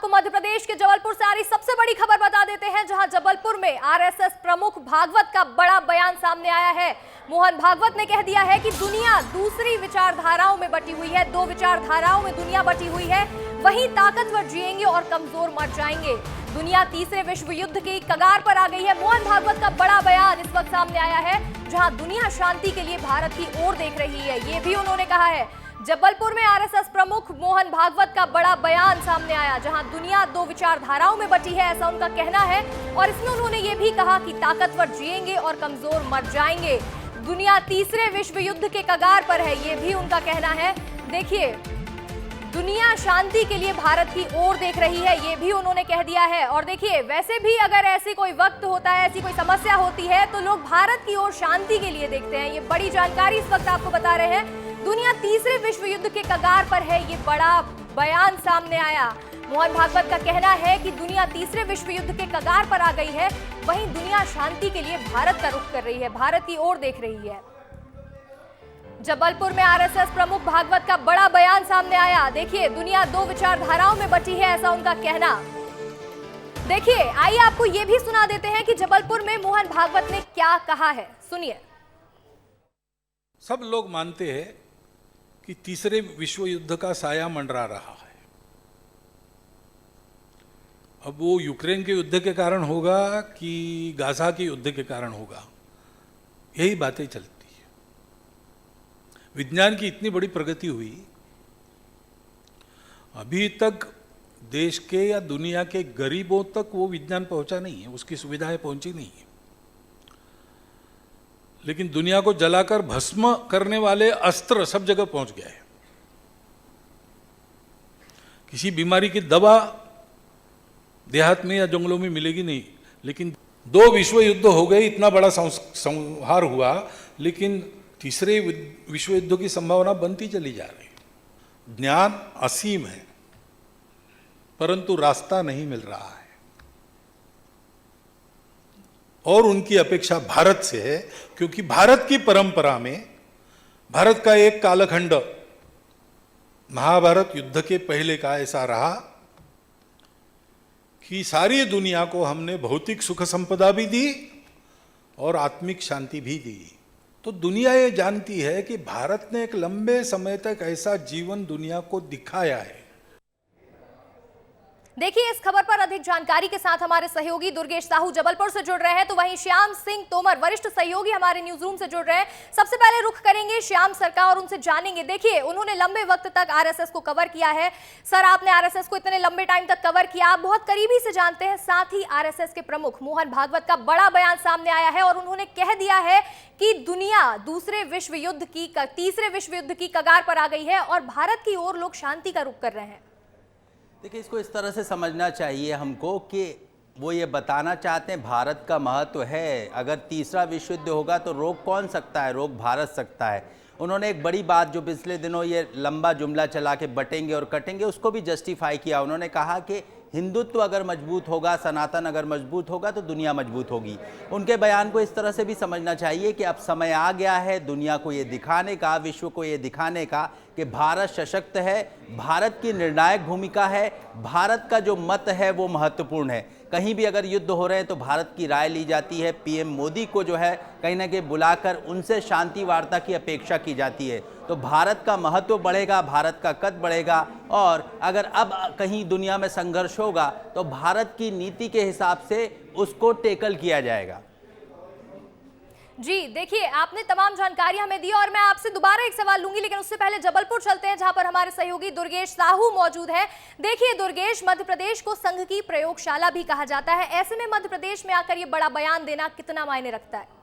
आपको मध्य प्रदेश के जबलपुर से आ रही सबसे बड़ी खबर बता देते हैं, जहां जबलपुर में आरएसएस प्रमुख भागवत का बड़ा बयान सामने आया है। मोहन भागवत ने कह दिया है कि दुनिया दूसरी विचारधाराओं में बटी हुई है, दो विचारधाराओं में दुनिया बटी हुई है, वहीं ताकतवर जिएंगे और कमजोर मर जाएंगे। दुनिया तीसरे विश्व युद्ध की कगार पर आ गई है। मोहन भागवत का बड़ा बयान इस वक्त सामने आया है, जहां दुनिया शांति के लिए भारत की ओर देख रही है, ये भी उन्होंने कहा है। जबलपुर में आरएसएस प्रमुख मोहन भागवत का बड़ा बयान सामने आया, जहां दुनिया दो विचारधाराओं में बटी है, ऐसा उनका कहना है। और इसमें उन्होंने ये भी कहा कि ताकतवर जिएंगे और कमजोर मर जाएंगे। दुनिया तीसरे विश्व युद्ध के कगार पर है, ये भी उनका कहना है। देखिए, दुनिया शांति के लिए भारत की ओर देख रही है, ये भी उन्होंने कह दिया है। और देखिए, वैसे भी अगर ऐसी कोई वक्त होता है, ऐसी कोई समस्या होती है, तो लोग भारत की ओर शांति के लिए देखते हैं। ये बड़ी जानकारी इस वक्त आपको बता रहे हैं। दुनिया तीसरे विश्व युद्ध के कगार पर है, ये बड़ा बयान सामने आया। मोहन भागवत का कहना है कि दुनिया तीसरे विश्व युद्ध के कगार पर आ गई है, वहीं दुनिया शांति के लिए भारत का रुख कर रही है, भारत की ओर देख रही है। जबलपुर में आरएसएस प्रमुख भागवत का बड़ा बयान सामने आया। देखिए, दुनिया दो विचारधाराओं में बटी है, ऐसा उनका कहना। देखिए, आइए आपको यह भी सुना देते हैं कि जबलपुर में मोहन भागवत ने क्या कहा है, सुनिए। सब लोग मानते हैं कि तीसरे विश्व युद्ध का साया मंडरा रहा है। अब वो यूक्रेन के युद्ध के कारण होगा कि गाजा के युद्ध के कारण होगा, यही बातें चलती है। विज्ञान की इतनी बड़ी प्रगति हुई, अभी तक देश के या दुनिया के गरीबों तक वो विज्ञान पहुंचा नहीं है, उसकी सुविधाएं पहुंची नहीं है। लेकिन दुनिया को जलाकर भस्म करने वाले अस्त्र सब जगह पहुंच गए हैं। किसी बीमारी की दवा देहात में या जंगलों में मिलेगी नहीं, लेकिन दो विश्व युद्ध हो गए, इतना बड़ा संहार हुआ, लेकिन तीसरे विश्व युद्ध की संभावना बनती चली जा रही है। ज्ञान असीम है, परंतु रास्ता नहीं मिल रहा है। और उनकी अपेक्षा भारत से है, क्योंकि भारत की परंपरा में भारत का एक कालखंड महाभारत युद्ध के पहले का ऐसा रहा कि सारी दुनिया को हमने भौतिक सुख संपदा भी दी और आत्मिक शांति भी दी। तो दुनिया ये जानती है कि भारत ने एक लंबे समय तक ऐसा जीवन दुनिया को दिखाया है। देखिए, इस खबर पर अधिक जानकारी के साथ हमारे सहयोगी दुर्गेश साहू जबलपुर से जुड़ रहे हैं, तो वहीं श्याम सिंह तोमर वरिष्ठ सहयोगी हमारे न्यूज रूम से जुड़ रहे हैं। सबसे पहले रुख करेंगे श्याम सर का और उनसे जानेंगे। देखिए, उन्होंने लंबे वक्त तक आरएसएस को कवर किया है। सर, आपने आरएसएस को इतने लंबे टाइम तक कवर किया, आप बहुत करीबी से जानते हैं। साथ ही आरएसएस के प्रमुख मोहन भागवत का बड़ा बयान सामने आया है और उन्होंने कह दिया है कि दुनिया तीसरे विश्व युद्ध की कगार पर आ गई है और भारत की ओर लोग शांति का रुख कर रहे हैं। देखिए, इसको इस तरह से समझना चाहिए हमको कि वो ये बताना चाहते हैं भारत का महत्व है। अगर तीसरा विश्व युद्ध होगा तो रोक कौन सकता है, रोक भारत सकता है। उन्होंने एक बड़ी बात जो पिछले दिनों ये लंबा जुमला चला के बटेंगे और कटेंगे, उसको भी जस्टिफाई किया। उन्होंने कहा कि हिंदुत्व अगर मजबूत होगा, सनातन अगर मजबूत होगा तो दुनिया मजबूत होगी। उनके बयान को इस तरह से भी समझना चाहिए कि अब समय आ गया है दुनिया को ये दिखाने का, विश्व को ये दिखाने का कि भारत सशक्त है, भारत की निर्णायक भूमिका है, भारत का जो मत है वो महत्वपूर्ण है। कहीं भी अगर युद्ध हो रहे हैं तो भारत की राय ली जाती है। पीएम मोदी को जो है कहीं ना कहीं बुलाकर उनसे शांति वार्ता की अपेक्षा की जाती है। तो भारत का महत्व बढ़ेगा, भारत का कद बढ़ेगा। और अगर अब कहीं दुनिया में संघर्ष होगा तो भारत की नीति के हिसाब से उसको टेकल किया जाएगा। जी, देखिए, आपने तमाम जानकारी हमें दी और मैं आपसे दोबारा एक सवाल लूंगी, लेकिन उससे पहले जबलपुर चलते हैं, जहां पर हमारे सहयोगी दुर्गेश साहू मौजूद है। देखिए दुर्गेश, मध्य प्रदेश को संघ की प्रयोगशाला भी कहा जाता है, ऐसे में मध्य प्रदेश में आकर ये बड़ा बयान देना कितना मायने रखता है?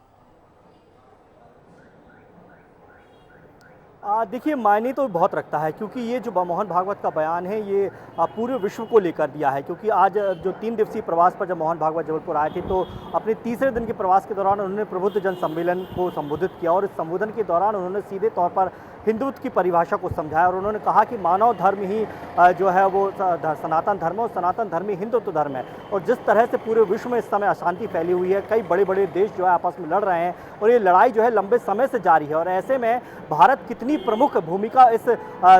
देखिए, मायने तो बहुत रखता है, क्योंकि ये जो मोहन भागवत का बयान है ये पूरे विश्व को लेकर दिया है। क्योंकि आज जो 3 दिवसीय प्रवास पर जब मोहन भागवत जबलपुर आए थे, तो अपने तीसरे दिन के प्रवास के दौरान उन्होंने प्रबुद्ध जन सम्मेलन को संबोधित किया और इस संबोधन के दौरान उन्होंने सीधे तौर पर हिंदुत्व की परिभाषा को समझाया और उन्होंने कहा कि मानव धर्म ही जो है वो सनातन धर्म है और सनातन धर्म ही हिंदुत्व धर्म है। और जिस तरह से पूरे विश्व में इस समय अशांति फैली हुई है, कई बड़े बड़े देश जो है आपस में लड़ रहे हैं और ये लड़ाई जो है लंबे समय से जारी है और ऐसे में भारत कितनी प्रमुख भूमिका इस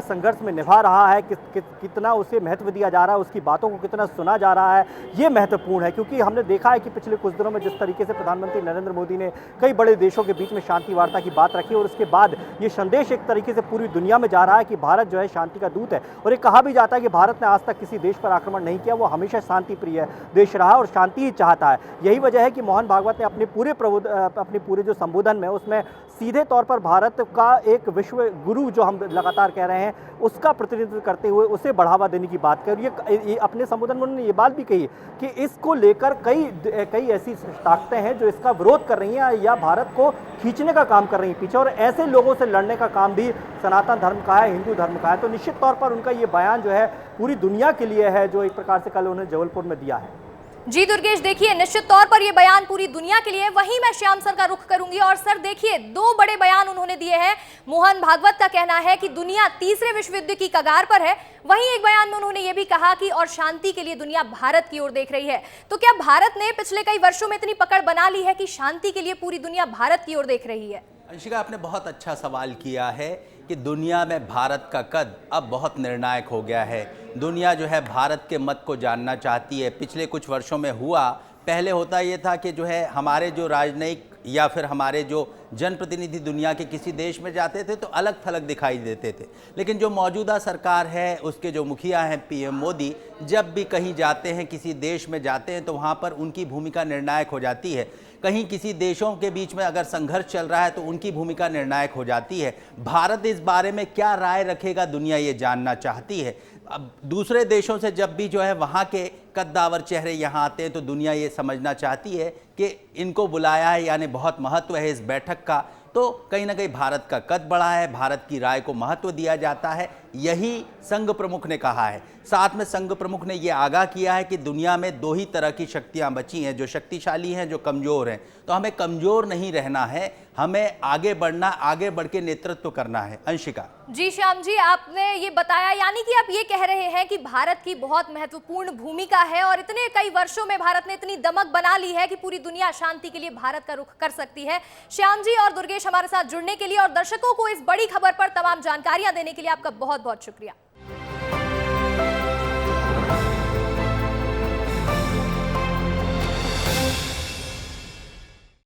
संघर्ष में निभा रहा है, कितना उसे महत्व दिया जा रहा है, उसकी बातों को कितना सुना जा रहा है, ये महत्वपूर्ण है। क्योंकि हमने देखा है कि पिछले कुछ दिनों में जिस तरीके से प्रधानमंत्री नरेंद्र मोदी ने कई बड़े देशों के बीच में शांति वार्ता की बात रखी और उसके बाद ये संदेश एक तरीके से पूरी दुनिया में जा रहा है कि भारत जो है शांति का दूत है। और ये कहा भी जाता है कि भारत ने आज तक किसी देश पर आक्रमण नहीं किया, वो हमेशा शांति प्रिय देश रहा और शांति ही चाहता है। यही वजह है कि मोहन भागवत ने अपने पूरे जो संबोधन में उसमें सीधे तौर पर भारत का एक विश्व गुरु जो हम लगातार कह रहे हैं उसका प्रतिनिधित्व करते हुए उसे बढ़ावा देने की बात करी। ये अपने संबोधन में उन्होंने ये बात भी कही कि इसको लेकर कई ऐसी ताकतें हैं जो इसका विरोध कर रही हैं या भारत को खींचने का काम कर रही हैं पीछे, और ऐसे लोगों से लड़ने का काम भी सनातन धर्म का है, हिंदू धर्म का है। तो निश्चित तौर पर उनका ये बयान जो है पूरी दुनिया के लिए है, जो एक प्रकार से कल उन्होंने जबलपुर में दिया है। जी दुर्गेश, देखिए निश्चित तौर पर ये बयान पूरी दुनिया के लिए। वहीं मैं श्याम सर का रुख करूंगी और सर देखिए दो बड़े बयान उन्होंने दिए हैं। मोहन भागवत का कहना है कि दुनिया तीसरे विश्व युद्ध की कगार पर है, वहीं एक बयान में उन्होंने ये भी कहा कि और शांति के लिए दुनिया भारत की ओर देख रही है। तो क्या भारत ने पिछले कई वर्षों में इतनी पकड़ बना ली है कि शांति के लिए पूरी दुनिया भारत की ओर देख रही है? अंशिका, आपने बहुत अच्छा सवाल किया है कि दुनिया में भारत का कद अब बहुत निर्णायक हो गया है। दुनिया जो है भारत के मत को जानना चाहती है। पिछले कुछ वर्षों में हुआ, पहले होता ये था कि जो है हमारे जो राजनयिक या फिर हमारे जो जनप्रतिनिधि दुनिया के किसी देश में जाते थे तो अलग थलग दिखाई देते थे, लेकिन जो मौजूदा सरकार है उसके जो मुखिया हैं पीएम मोदी, जब भी कहीं जाते हैं, किसी देश में जाते हैं तो वहाँ पर उनकी भूमिका निर्णायक हो जाती है। कहीं किसी देशों के बीच में अगर संघर्ष चल रहा है तो उनकी भूमिका निर्णायक हो जाती है। भारत इस बारे में क्या राय रखेगा दुनिया ये जानना चाहती है। अब दूसरे देशों से जब भी जो है वहाँ के कद्दावर चेहरे यहाँ आते हैं तो दुनिया ये समझना चाहती है कि इनको बुलाया है, यानी बहुत महत्व है इस बैठक का। तो कहीं ना कहीं भारत का कद बढ़ा है, भारत की राय को महत्व दिया जाता है, यही संघ प्रमुख ने कहा है। साथ में संघ प्रमुख ने यह आगाह किया है कि दुनिया में दो ही तरह की शक्तियां बची हैं, जो शक्तिशाली हैं, जो कमज़ोर हैं। तो हमें कमज़ोर नहीं रहना है, हमें आगे बढ़ना, आगे बढ़ के नेतृत्व करना है। अंशिका जी, श्याम जी, आपने ये बताया, यानी कि आप ये कह रहे हैं कि भारत की बहुत महत्वपूर्ण भूमिका है और इतने कई वर्षों में भारत ने इतनी दमक बना ली है कि पूरी दुनिया शांति के लिए भारत का रुख कर सकती है। श्याम जी और दुर्गेश हमारे साथ जुड़ने के लिए और दर्शकों को इस बड़ी खबर पर तमाम जानकारियां देने के लिए आपका बहुत बहुत शुक्रिया।